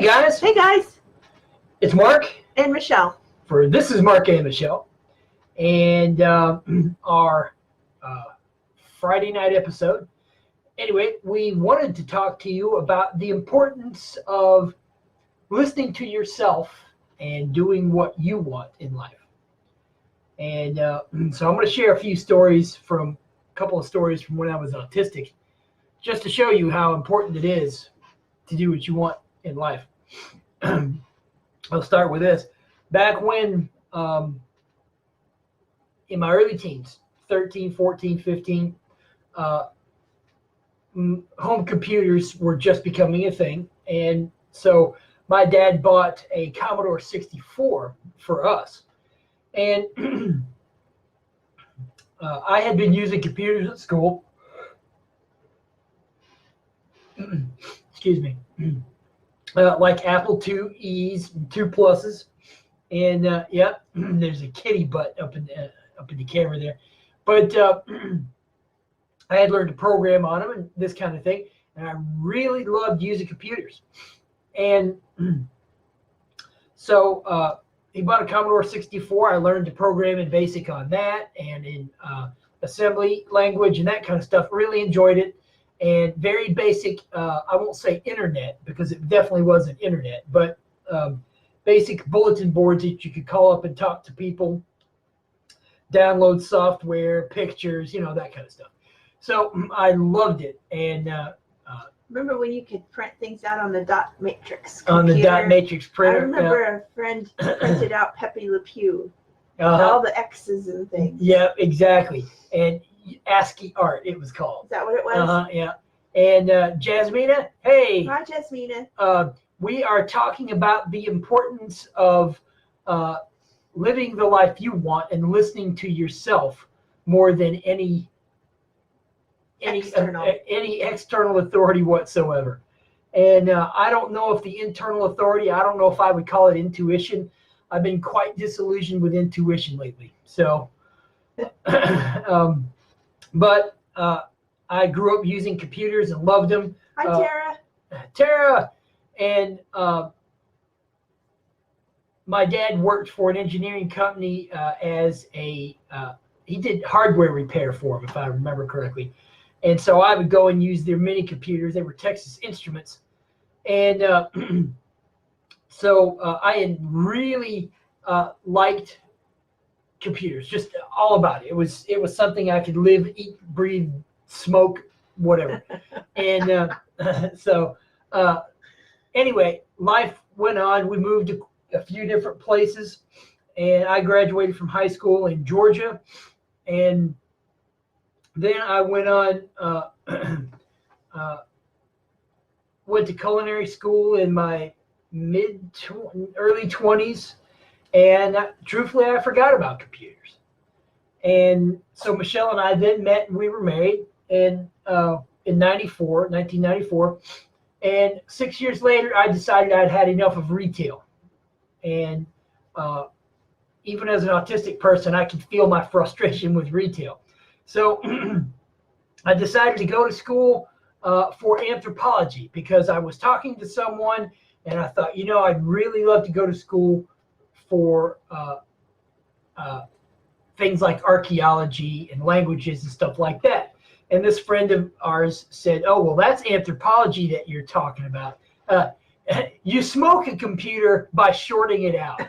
Hey guys, Hey guys, it's Mark. and Michelle. This is Mark and Michelle, and our Friday night episode. Anyway, we wanted to talk to you about the importance of listening to yourself and doing what you want in life. And so I'm going to share a couple of stories from when I was autistic, just to show you how important it is to do what you want in life. I'll start with this. Back when, in my early teens, 13, 14, 15, home computers were just becoming a thing. And so my dad bought a Commodore 64 for us. And I had been using computers at school. Excuse me. Like Apple IIe's, 2 pluses, and yep, there's a kitty butt up in the camera there. But I had learned to program on them and this kind of thing, and I really loved using computers. And so he bought a Commodore 64. I learned to program in BASIC on that and in assembly language and that kind of stuff. Really enjoyed it. And very basic, I won't say internet because it definitely wasn't internet, but basic bulletin boards that you could call up and talk to people, download software, pictures, that kind of stuff. So I loved it. And Remember when you could print things out on the dot matrix on computer? the dot matrix printer. I remember a friend printed out Pepe Le Pew, all the X's and things. Yeah, exactly. And ASCII art, it was called. Is that what it was? Yeah. And Jasmina, hey. Hi, Jasmina. We are talking about the importance of living the life you want and listening to yourself more than any external authority whatsoever. And I don't know if the internal authority, I don't know if I would call it intuition. I've been quite disillusioned with intuition lately. So, but I grew up using computers and loved them. Hi, Tara. Tara. And my dad worked for an engineering company he did hardware repair for them, if I remember correctly. And so I would go and use their mini computers. They were Texas Instruments. And so I had really liked computers, just all about it. It was something I could live, eat, breathe, smoke, whatever. And so anyway, life went on. We moved to a few different places, and I graduated from high school in Georgia. And then I went on, went to culinary school in my early 20s. And truthfully, I forgot about computers. And so Michelle and I then met, and we were married in 1994. And 6 years later, I decided I'd had enough of retail. And even as an autistic person, I could feel my frustration with retail. So I decided to go to school for anthropology because I was talking to someone and I thought, I'd really love to go to school for things like archaeology and languages and stuff like that. And this friend of ours said, oh, well, that's anthropology that you're talking about. You smoke a computer by shorting it out.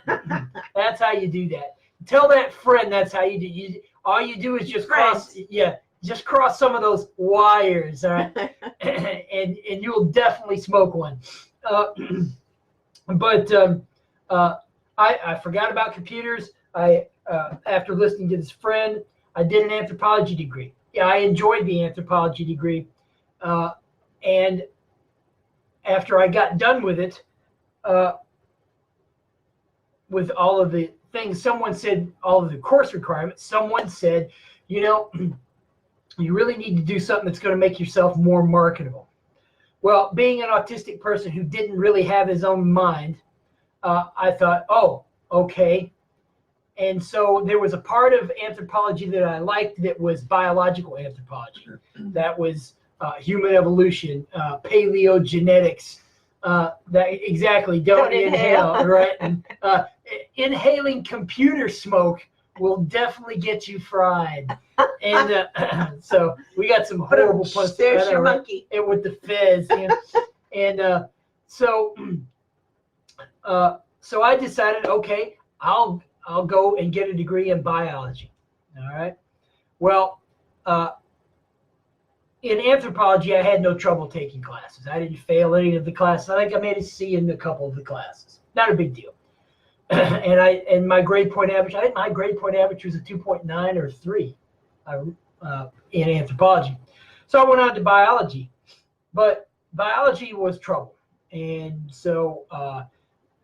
That's how you do that. Tell that friend that's how you do. All you do is just cross some of those wires, all right? and you'll definitely smoke one. But I forgot about computers. After listening to this friend, I did an anthropology degree. Yeah, I enjoyed the anthropology degree. And after I got done with it, with all of the things, someone said, all of the course requirements, someone said, you really need to do something that's going to make yourself more marketable. Well, being an autistic person who didn't really have his own mind, I thought, oh, okay. And so there was a part of anthropology that I liked that was biological anthropology. That was human evolution, paleogenetics, Exactly. Don't inhale. Right. And, inhaling computer smoke will definitely get you fried. And so we got some horrible puns. There's your monkey. And with the fizz. And so I decided, okay, I'll go and get a degree in biology. All right. Well, in anthropology, I had no trouble taking classes. I didn't fail any of the classes. I think I made a C in a couple of the classes. Not a big deal. And my grade point average, I think my grade point average was a 2.9 or 3 in anthropology. So I went on to biology, but biology was trouble. And so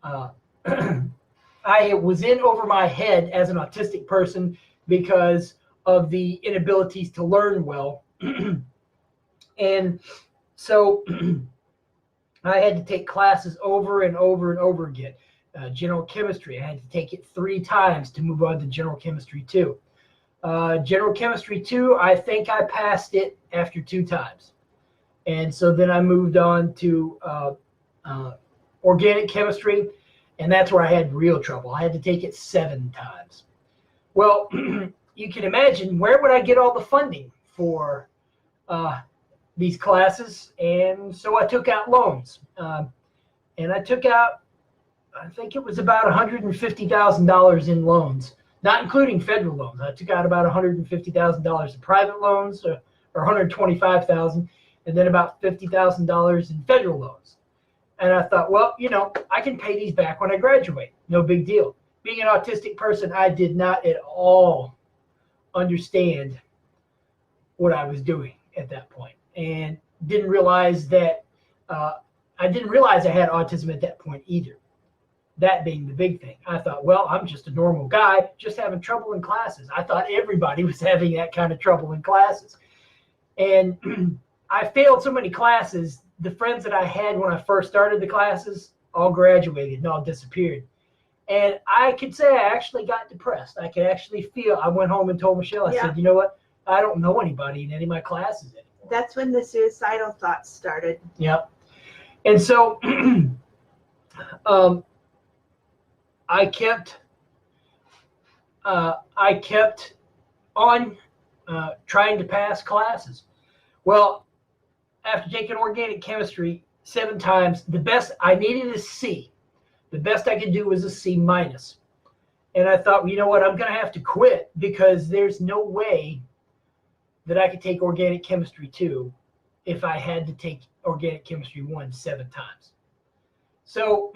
I was in over my head as an autistic person because of the inabilities to learn well. And so I had to take classes over and over and over again. General chemistry, I had to take it 3 times to move on to general chemistry 2. General chemistry 2, I think I passed it after 2 times. And so then I moved on to organic chemistry, and that's where I had real trouble. I had to take it 7 times. Well, you can imagine, where would I get all the funding for these classes? And so I took out loans. And I took out, I think it was about $150,000 in loans, not including federal loans. I took out about $150,000 in private loans, or $125,000, and then about $50,000 in federal loans. And I thought, well, I can pay these back when I graduate. No big deal. Being an autistic person, I did not at all understand what I was doing at that point, and didn't realize that I didn't realize I had autism at that point either. That being the big thing. I thought, well, I'm just a normal guy, just having trouble in classes. I thought everybody was having that kind of trouble in classes. And I failed so many classes. The friends that I had when I first started the classes all graduated and all disappeared. And I could say I actually got depressed. I could actually feel, I went home and told Michelle, I said, you know what? I don't know anybody in any of my classes anymore. That's when the suicidal thoughts started. Yep. And so I kept on trying to pass classes. Well, after taking organic chemistry 7 times, the best I needed a C. The best I could do was a C minus. And I thought, well, you know what, I'm going to have to quit, because there's no way that I could take organic chemistry 2 if I had to take organic chemistry 1 7 times. So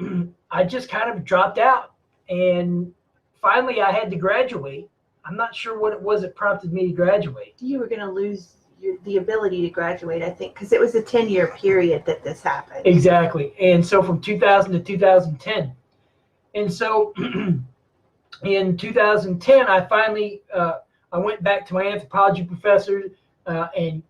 I just kind of dropped out, and finally I had to graduate. I'm not sure what it was that prompted me to graduate. You were going to lose the ability to graduate, I think, because it was a 10-year period that this happened. Exactly. And so from 2000 to 2010. And so in 2010, I finally I went back to my anthropology professor and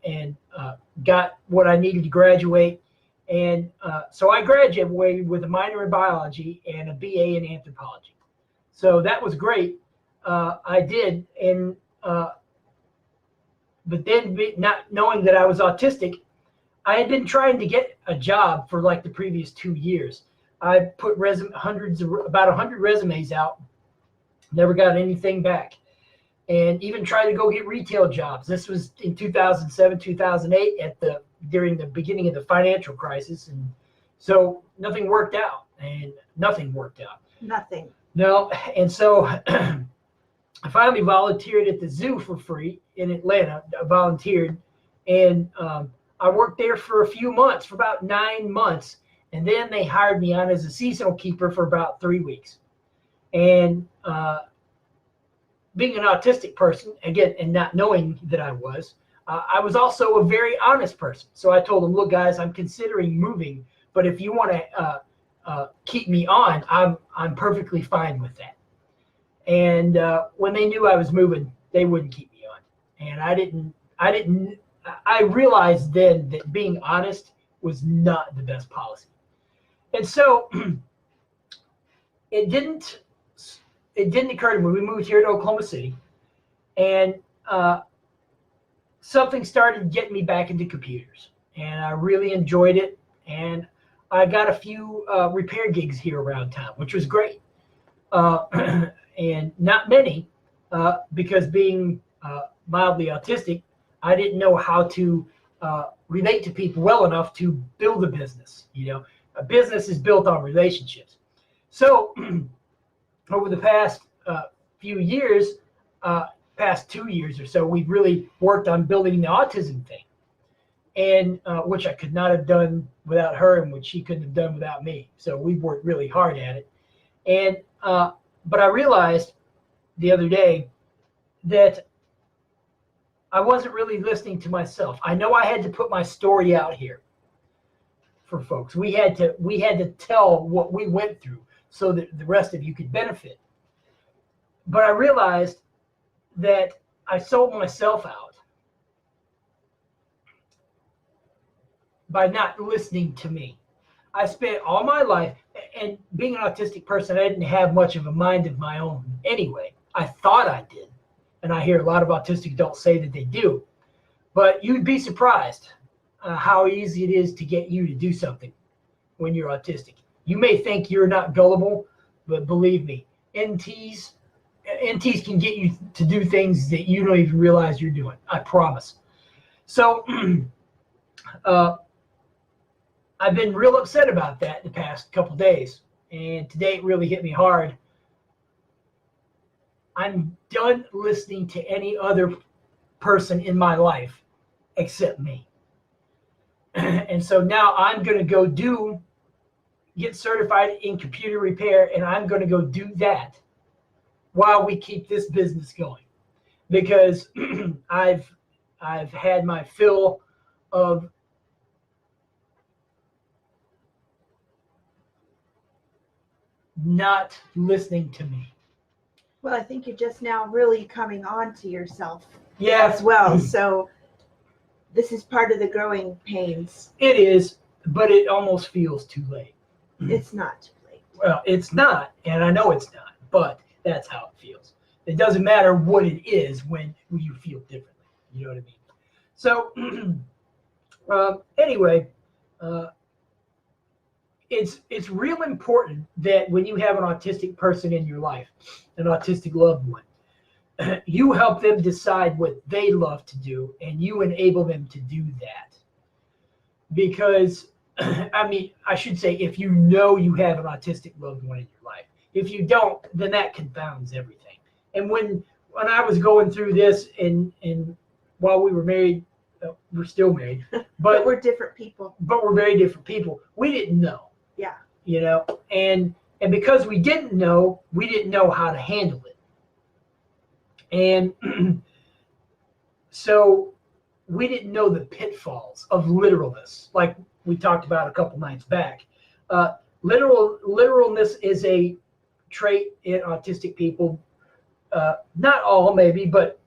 got what I needed to graduate. And so I graduated with a minor in biology and a BA in anthropology. So that was great. I did. And but then, not knowing that I was autistic, I had been trying to get a job for like the previous 2 years. I put about 100 resumes out, never got anything back, and even tried to go get retail jobs. This was in 2007, 2008, during the beginning of the financial crisis, and so nothing worked out. Nothing. No, and so I finally volunteered at the zoo for free in Atlanta. I volunteered, and I worked there for a few months, for about 9 months, and then they hired me on as a seasonal keeper for about 3 weeks. And being an autistic person, again, and not knowing that I was also a very honest person. So I told them, look, guys, I'm considering moving, but if you want to keep me on, I'm perfectly fine with that. And when they knew I was moving, they wouldn't keep me on. And I realized then that being honest was not the best policy. And so it didn't occur to me. We moved here to Oklahoma City, and something started getting me back into computers, and I really enjoyed it. And I got a few repair gigs here around town, which was great. And not many, because being mildly autistic, I didn't know how to relate to people well enough to build a business. A business is built on relationships. So over the past few years, past 2 years or so, we've really worked on building the autism thing, and which I could not have done without her, and which she couldn't have done without me. So we've worked really hard at it. And but I realized the other day that I wasn't really listening to myself. I know I had to put my story out here for folks. We had to tell what we went through so that the rest of you could benefit. But I realized that I sold myself out by not listening to me. I spent all my life, and being an autistic person, I didn't have much of a mind of my own anyway. I thought I did, and I hear a lot of autistic adults say that they do. But you'd be surprised how easy it is to get you to do something when you're autistic. You may think you're not gullible, but believe me, NTs can get you to do things that you don't even realize you're doing. I promise. So I've been real upset about that the past couple days, and today it really hit me hard. I'm done listening to any other person in my life except me. And so now I'm going to go get certified in computer repair, and I'm going to go do that while we keep this business going, because I've had my fill of not listening to me. Well, I think you're just now really coming on to yourself as well. So this is part of the growing pains. It is, but it almost feels too late. It's not too late. Well, it's not, and I know it's not, but that's how it feels. It doesn't matter what it is when you feel differently. You know what I mean? So anyway, it's real important that when you have an autistic person in your life, an autistic loved one, you help them decide what they love to do, and you enable them to do that. Because, I mean, I should say, if you know you have an autistic loved one in your life. If you don't, then that confounds everything. And when I was going through this, and while we were married, we're still married, but we're different people. But we're very different people. We didn't know. Yeah. And because we didn't know how to handle it. And so we didn't know the pitfalls of literalness, like we talked about a couple nights back. Literalness is a trait in autistic people, not all maybe, but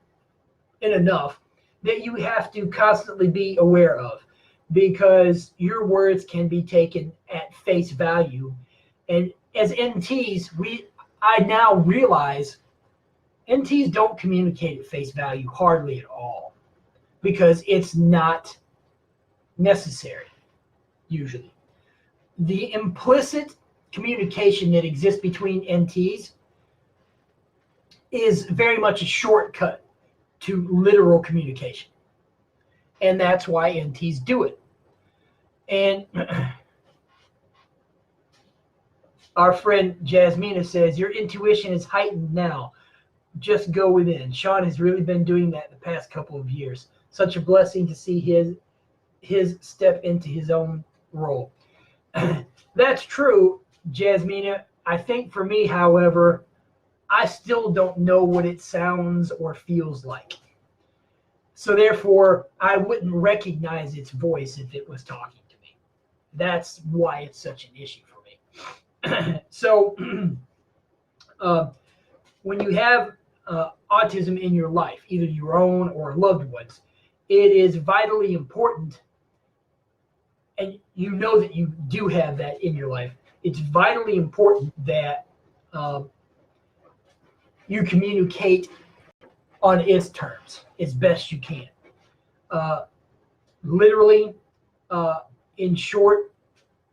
in enough, that you have to constantly be aware of, because your words can be taken at face value. And as NTs, I now realize NTs don't communicate at face value hardly at all, because it's not necessary, usually. The implicit communication that exists between NTs is very much a shortcut to literal communication. And that's why NTs do it. And our friend Jasmina says, your intuition is heightened now. Just go within. Sean has really been doing that the past couple of years. Such a blessing to see his step into his own role. That's true, Jasmina. I think for me, however, I still don't know what it sounds or feels like. So therefore, I wouldn't recognize its voice if it was talking to me. That's why it's such an issue for me. So when you have autism in your life, either your own or loved ones, it is vitally important, and you know that you do have that in your life, it's vitally important that you communicate on its terms as best you can. Literally, in short,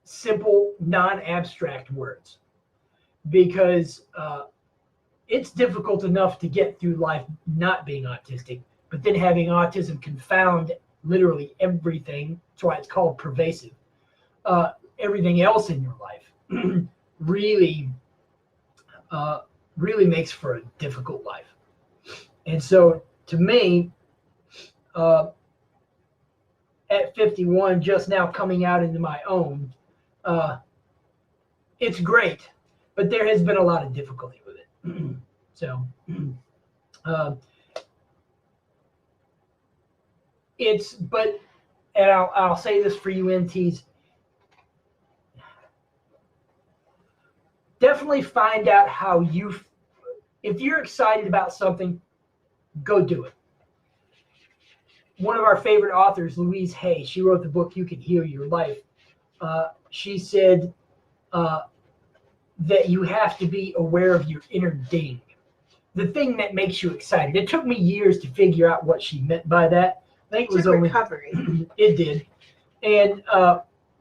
simple, non-abstract words, because it's difficult enough to get through life not being autistic, but then having autism confound literally everything. That's why it's called pervasive. Everything else in your life really makes for a difficult life. And so to me, at 51, just now coming out into my own, it's great, but there has been a lot of difficulty with it. So and I'll say this for you NTs, definitely find out how if you're excited about something, go do it. One of our favorite authors, Louise Hay, she wrote the book You Can Heal Your Life. She said that you have to be aware of your inner ding, the thing that makes you excited. It took me years to figure out what she meant by that. I think it was only recovery. It did, and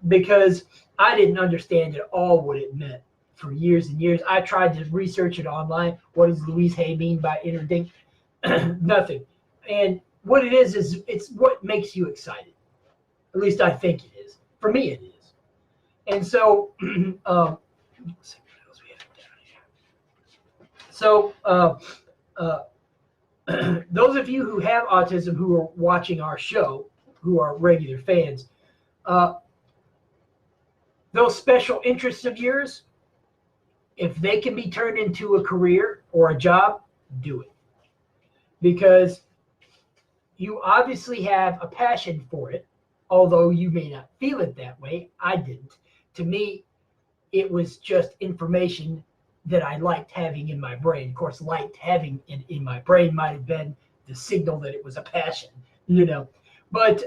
because I didn't understand at all what it meant for years and years. I tried to research it online. What does Louise Hay mean by inner ding? Nothing. And what it is it's what makes you excited. At least I think it is. For me, it is. And so, those of you who have autism who are watching our show, who are regular fans, those special interests of yours, if they can be turned into a career or a job, do it. Because you obviously have a passion for it, although you may not feel it that way. I didn't. To me, it was just information that I liked having in my brain. Of course, liked having it in my brain might have been the signal that it was a passion, But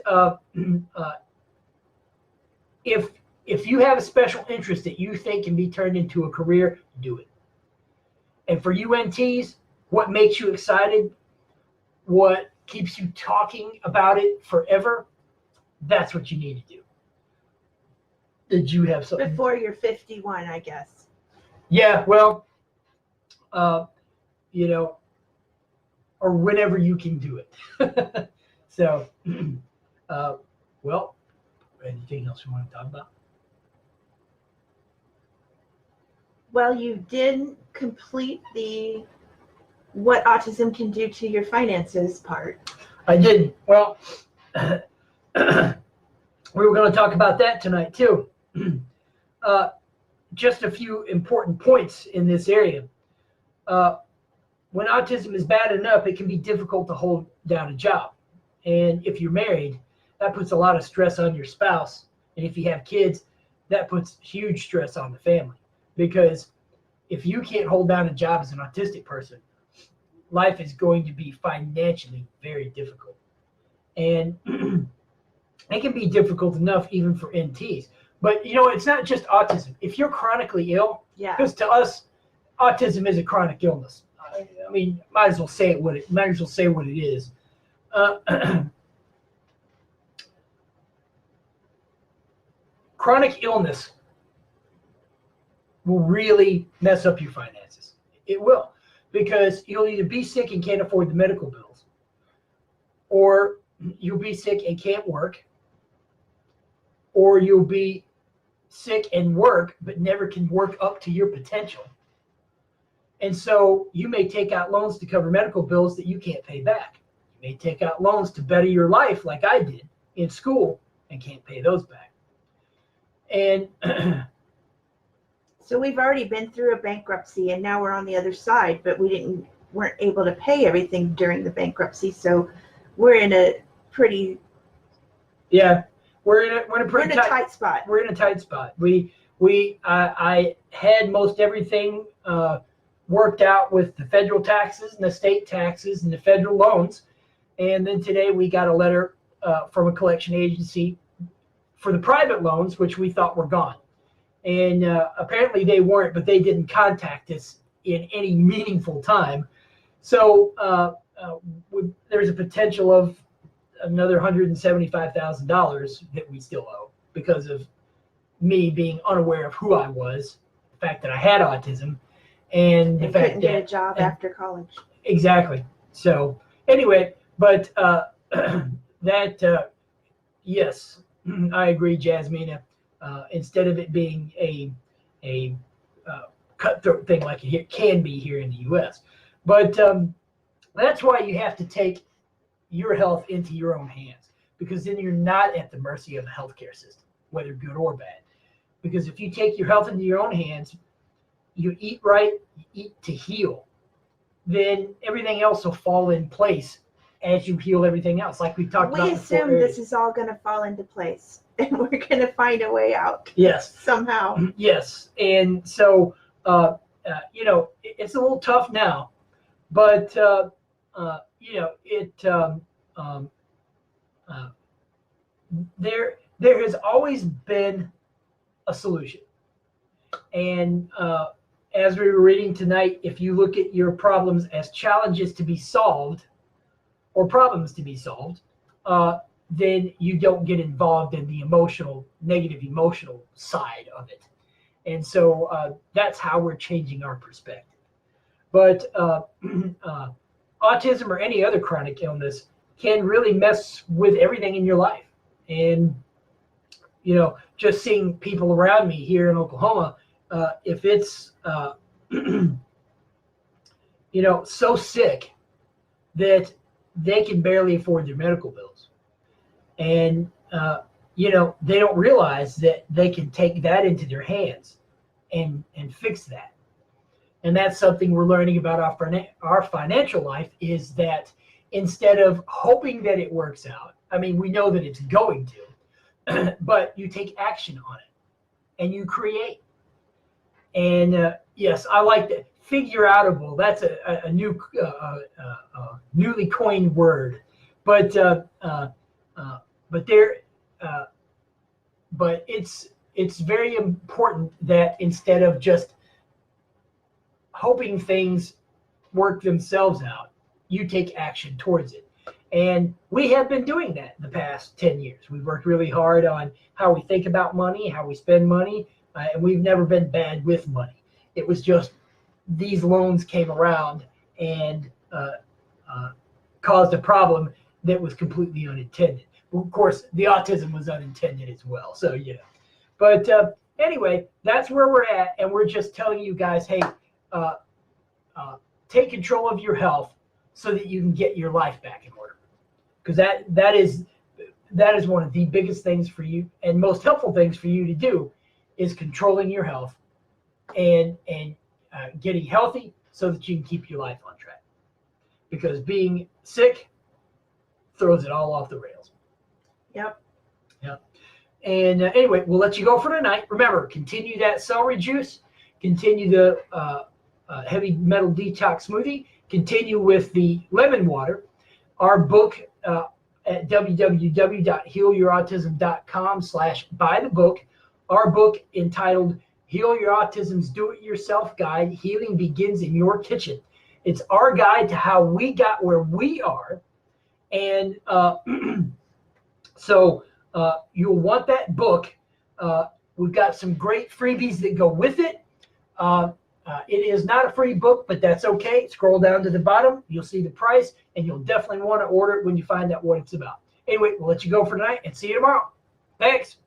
if you have a special interest that you think can be turned into a career, do it. And for you NTs, what makes you excited, what keeps you talking about it forever, that's what you need to do. Did you have something? Before you're 51, I guess. Yeah, well, or whenever you can do it. So, well, anything else you want to talk about? Well, you did complete the what autism can do to your finances part. I did. Well, we were going to talk about that tonight too. Just a few important points in this area. When autism is bad enough, it can be difficult to hold down a job. And if you're married, that puts a lot of stress on your spouse. And if you have kids, that puts huge stress on the family. Because if you can't hold down a job as an autistic person, life is going to be financially very difficult. And it can be difficult enough even for NTs. But, it's not just autism. If you're chronically ill, because to us, autism is a chronic illness. I mean, might as well say what it is. Chronic illness will really mess up your finances. It will, because you'll either be sick and can't afford the medical bills, or you'll be sick and can't work, or you'll be sick and work but never can work up to your potential. And so you may take out loans to cover medical bills that you can't pay back. You may take out loans to better your life like I did in school and can't pay those back. And so we've already been through a bankruptcy and now we're on the other side, but weren't able to pay everything during the bankruptcy. So we're in a pretty we're in a tight spot. We're in a tight spot. I had most everything worked out with the federal taxes and the state taxes and the federal loans. And then today we got a letter from a collection agency for the private loans, which we thought were gone. And apparently they weren't, but they didn't contact us in any meaningful time. So there's a potential of another $175,000 that we still owe because of me being unaware of who I was, the fact that I had autism, and the And fact couldn't get a that job after college. exactly. So anyway, but that yes, I agree, Jasmina. Instead of it being a cutthroat thing like it can be here in the U.S., but that's why you have to take your health into your own hands, because then you're not at the mercy of the healthcare system, whether good or bad. Because if you take your health into your own hands, you eat right, you eat to heal, then everything else will fall in place as you heal everything else, like we talked about We before. assume this is all going to fall into place, and we're going to find a way out. Yes. Somehow. Yes. And so, it's a little tough now, but, there has always been a solution. And as we were reading tonight, if you look at your problems as challenges to be solved or problems to be solved, then you don't get involved in the negative emotional side of it. And so that's how we're changing our perspective. But autism or any other chronic illness can really mess with everything in your life. And, just seeing people around me here in Oklahoma, if it's, so sick that they can barely afford their medical bills. And, they don't realize that they can take that into their hands and fix that. And that's something we're learning about our financial life, is that instead of hoping that it works out, I mean, we know that it's going to, but you take action on it and you create. And yes, I like that. Figure outable. That's a new, newly coined word, but it's very important that instead of just hoping things work themselves out, you take action towards it. And we have been doing that the past 10 years. We've worked really hard on how we think about money, how we spend money, and we've never been bad with money. It was just these loans came around and caused a problem that was completely unintended. Of course, the autism was unintended as well. So, But anyway, that's where we're at. And we're just telling you guys, hey, take control of your health so that you can get your life back in order. Because that is one of the biggest things for you and most helpful things for you to do, is controlling your health and getting healthy so that you can keep your life on track. Because being sick throws it all off the rails. Yep. And anyway, we'll let you go for tonight. Remember, continue that celery juice, continue the heavy metal detox smoothie, continue with the lemon water. Our book at www.healyourautism.com/buy the book. Our book entitled Heal Your Autism's Do-It-Yourself Guide, Healing Begins in Your Kitchen. It's our guide to how we got where we are. And so you'll want that book. We've got some great freebies that go with it. It is not a free book, but that's okay. Scroll down to the bottom. You'll see the price, and you'll definitely want to order it when you find out what it's about. Anyway, we'll let you go for tonight and see you tomorrow. Thanks.